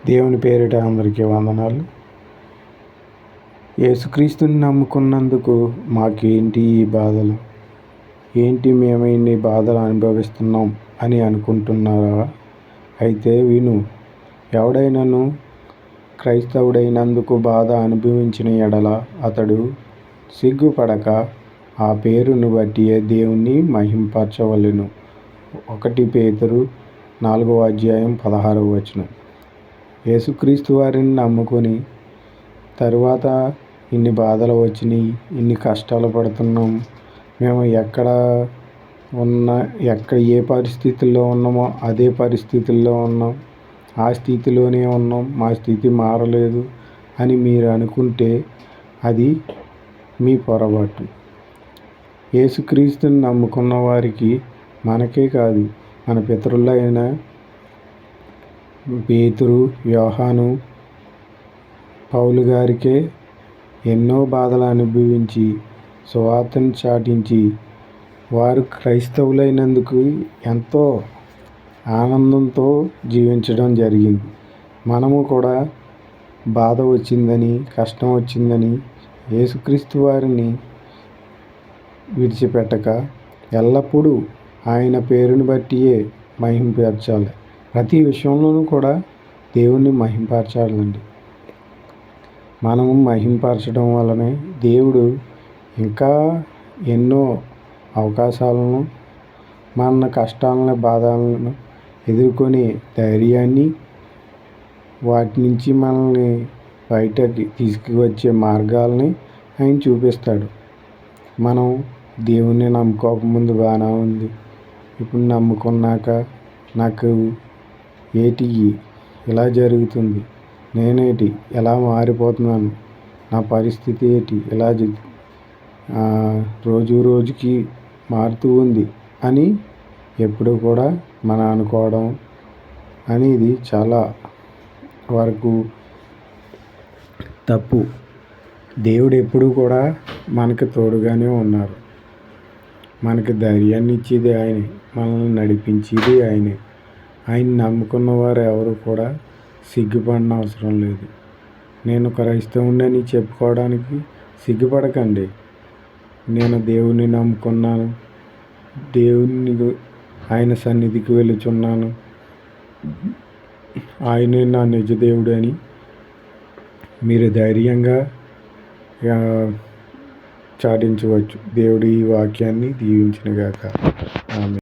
దేవుని పేరిట అందరికీ వందనాలు. యేసుక్రీస్తుని నమ్ముకున్నందుకు మాకేంటి ఈ బాధలు, ఏంటి మేము ఇన్ని బాధలు అనుభవిస్తున్నాం అని అనుకుంటున్నారా? అయితే విను. ఎవడైనాను క్రైస్తవుడైనందుకు బాధ అనుభవించిన ఎడల అతడు సిగ్గుపడక ఆ పేరును బట్టియే దేవుణ్ణి మహింపరచవలెను. 1 పేతురు 4:16. యేసుక్రీస్తు వారిని నమ్ముకొని తరువాత ఇన్ని బాధలు వచ్చినాయి, ఇన్ని కష్టాలు పడుతున్నాం, మేము ఏ పరిస్థితుల్లో ఉన్నామో అదే పరిస్థితుల్లో ఉన్నాం, ఆ స్థితిలోనే ఉన్నాం, మా స్థితి మారలేదు అని మీరు అనుకుంటే అది మీ పొరపాటు. యేసుక్రీస్తుని నమ్ముకున్న వారికి, మనకే కాదు, మన పితరులైన పేతురు, యోహాను, పౌలు గారికే ఎన్నో బాధలు అనుభవించి సువార్తను చాటించి వారు క్రైస్తవులైనందుకు ఎంతో ఆనందంతో జీవించడం జరిగింది. మనము కూడా బాధ వచ్చిందని, కష్టం వచ్చిందని యేసుక్రీస్తు వారిని విడిచిపెట్టక ఎల్లప్పుడూ ఆయన పేరుని బట్టియే మహింపరచాలి. ప్రతి విషయంలోనూ కూడా దేవుణ్ణి మహింపరచాలండి. మనము మహింపరచడం వలనే దేవుడు ఇంకా ఎన్నో అవకాశాలను, మన కష్టాలను, బాధలను ఎదుర్కొనే ధైర్యాన్ని, వాటి నుంచి మనల్ని బయటకి తీసుకువచ్చే మార్గాల్ని ఆయన చూపిస్తాడు. మనం దేవుణ్ణి నమ్ముకోకముందు బాగానే ఉంది, ఇప్పుడు నమ్ముకున్నాక నాకు ఏటి ఇలా జరుగుతుంది, నేనేటి ఎలా మారిపోతున్నాను, నా పరిస్థితి ఏంటి ఇలా రోజు రోజుకి మారుతూ ఉంది అని ఎప్పుడు కూడా మనం అనుకోవడం అనేది చాలా వరకు తప్పు. దేవుడు ఎప్పుడు కూడా మనకు తోడుగానే ఉన్నారు. మనకి ధైర్యాన్ని ఇచ్చేది ఆయనే, మనల్ని నడిపించేది ఆయనే. ఆయన నమ్ముకున్న వారు ఎవరు కూడా సిగ్గుపడిన అవసరం లేదు. నేను క్రైస్తవుడని చెప్పుకోవడానికి సిగ్గుపడకండి. నేను దేవుణ్ణి నమ్ముకున్నాను, ఆయన సన్నిధికి వెళుచున్నాను, ఆయనే నా నిజ దేవుడు అని మీరు ధైర్యంగా చాటించవచ్చు. దేవుడు ఈ వాక్యాన్ని దీవించునుగాక. ఆమేన్.